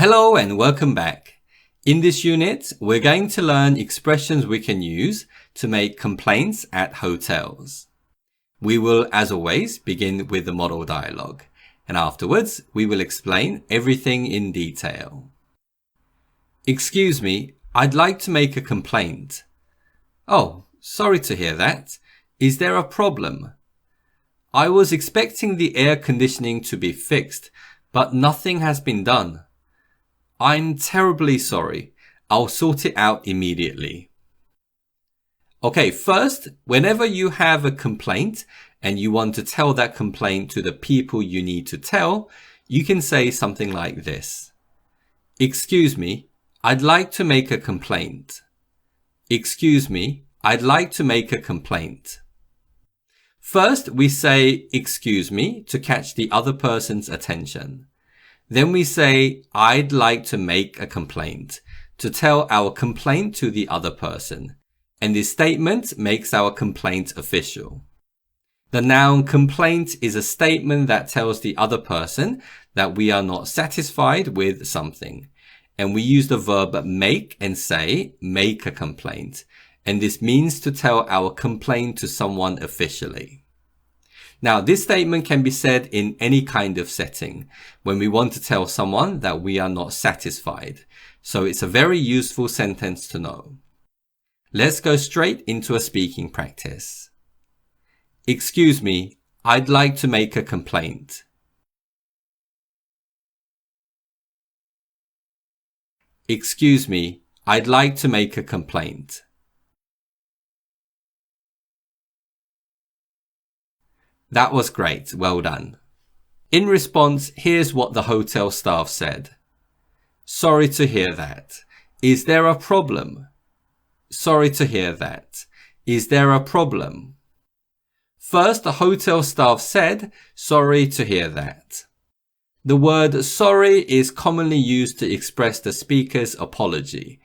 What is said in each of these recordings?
Hello and welcome back. In this unit, we're going to learn expressions we can use to make complaints at hotels. We will, as always, begin with the model dialogue, and afterwards, we will explain everything in detail. Excuse me, I'd like to make a complaint. Oh, sorry to hear that. Is there a problem? I was expecting the air conditioning to be fixed, but nothing has been done. I'm terribly sorry. I'll sort it out immediately. Okay, first, whenever you have a complaint and you want to tell that complaint to the people you need to tell, you can say something like this. Excuse me, I'd like to make a complaint. Excuse me, I'd like to make a complaint. First, we say excuse me to catch the other person's attention. Then we say, I'd like to make a complaint, to tell our complaint to the other person. And this statement makes our complaint official. The noun complaint is a statement that tells the other person that we are not satisfied with something. And we use the verb make and say, make a complaint. And this means to tell our complaint to someone officially. Now, this statement can be said in any kind of setting when we want to tell someone that we are not satisfied. So it's a very useful sentence to know. Let's go straight into a speaking practice. Excuse me, I'd like to make a complaint. Excuse me, I'd like to make a complaint. That was great. Well done. In response, here's what the hotel staff said. Sorry to hear that. Is there a problem? Sorry to hear that. Is there a problem? First, the hotel staff said, sorry to hear that. The word sorry is commonly used to express the speaker's apology.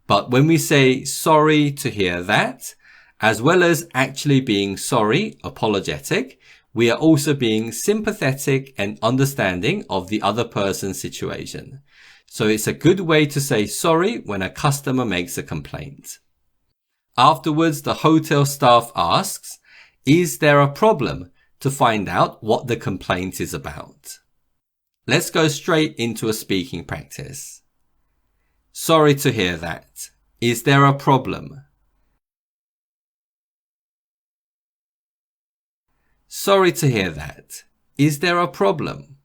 But when we say sorry to hear that, as well as actually being sorry, apologetic, we are also being sympathetic and understanding of the other person's situation. So it's a good way to say sorry when a customer makes a complaint. Afterwards, the hotel staff asks, is there a problem, to find out what the complaint is about. Let's go straight into a speaking practice. Sorry to hear that. Is there a problem? Sorry to hear that. Is there a problem?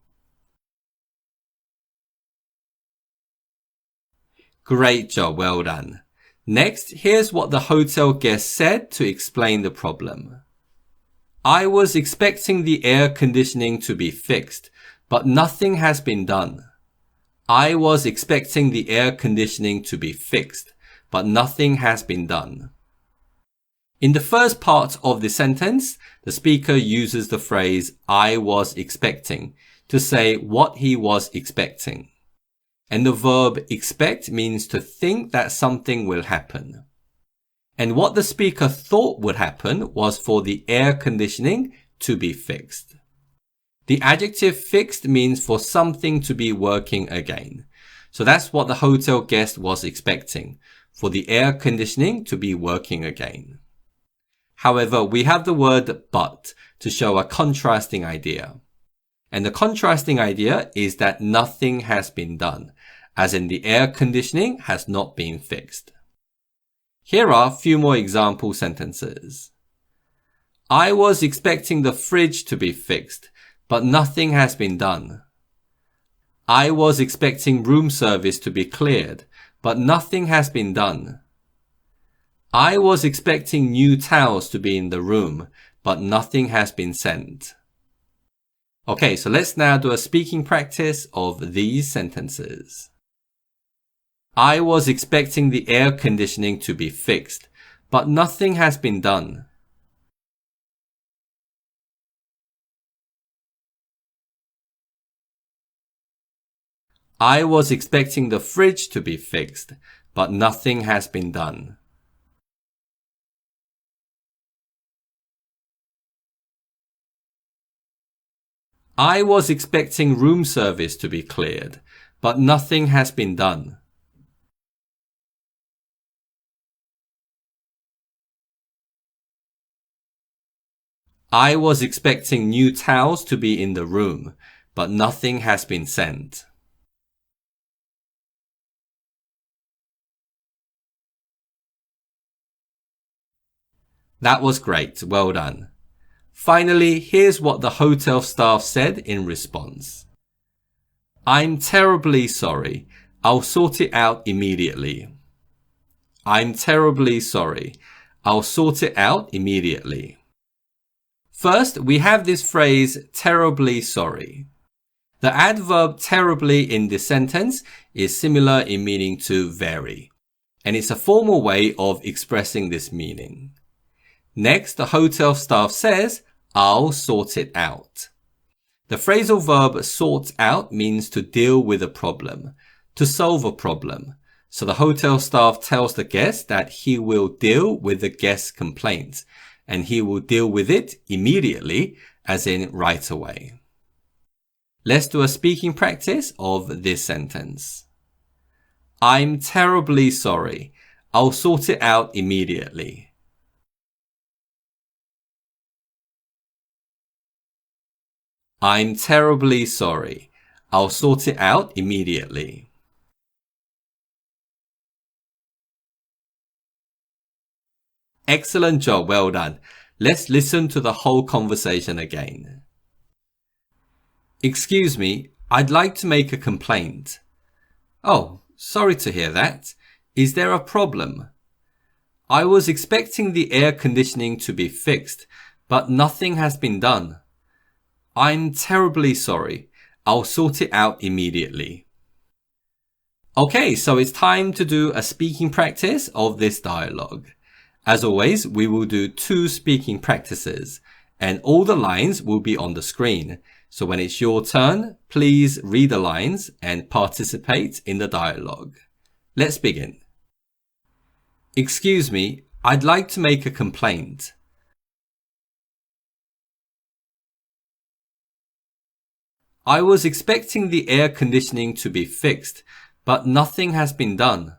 Great job, well done. Next, here's what the hotel guest said to explain the problem. I was expecting the air conditioning to be fixed, but nothing has been done. I was expecting the air conditioning to be fixed, but nothing has been done. In the first part of the sentence, the speaker uses the phrase I was expecting to say what he was expecting. And the verb expect means to think that something will happen. And what the speaker thought would happen was for the air conditioning to be fixed. The adjective fixed means for something to be working again. So that's what the hotel guest was expecting, for the air conditioning to be working again. However, we have the word but to show a contrasting idea. And the contrasting idea is that nothing has been done, as in the air conditioning has not been fixed. Here are a few more example sentences. I was expecting the fridge to be fixed, but nothing has been done. I was expecting room service to be cleared, but nothing has been done. I was expecting new towels to be in the room, but nothing has been sent. Okay, so let's now do a speaking practice of these sentences. I was expecting the air conditioning to be fixed, but nothing has been done. I was expecting the fridge to be fixed, but nothing has been done. I was expecting room service to be cleared, but nothing has been done. I was expecting new towels to be in the room, but nothing has been sent. That was great. Well done. Finally, here's what the hotel staff said in response. I'm terribly sorry. I'll sort it out immediately. I'm terribly sorry. I'll sort it out immediately. First, we have this phrase, terribly sorry. The adverb terribly in this sentence is similar in meaning to very, and it's a formal way of expressing this meaning. Next, the hotel staff says, I'll sort it out. The phrasal verb sort out means to deal with a problem, to solve a problem. So the hotel staff tells the guest that he will deal with the guest's complaint, and he will deal with it immediately, as in right away. Let's do a speaking practice of this sentence. I'm terribly sorry. I'll sort it out immediately. I'm terribly sorry. I'll sort it out immediately. Excellent job, well done. Let's listen to the whole conversation again. Excuse me, I'd like to make a complaint. Oh, sorry to hear that. Is there a problem? I was expecting the air conditioning to be fixed, but nothing has been done. I'm terribly sorry. I'll sort it out immediately. Okay, so it's time to do a speaking practice of this dialogue. As always, we will do 2 speaking practices, and all the lines will be on the screen. So when it's your turn, please read the lines and participate in the dialogue. Let's begin. Excuse me, I'd like to make a complaint. I was expecting the air conditioning to be fixed, but nothing has been done.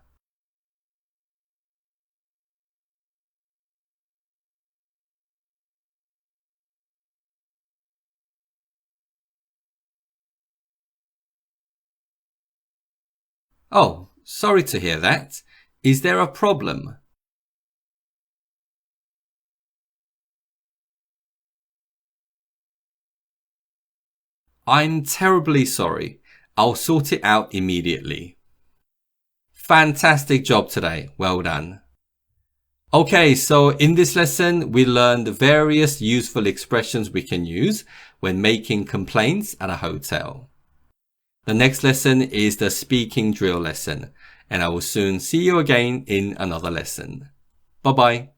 Oh, sorry to hear that. Is there a problem? I'm terribly sorry. I'll sort it out immediately. Fantastic job today. Well done. Okay, so in this lesson, we learned various useful expressions we can use when making complaints at a hotel. The next lesson is the speaking drill lesson, and I will soon see you again in another lesson. Bye bye.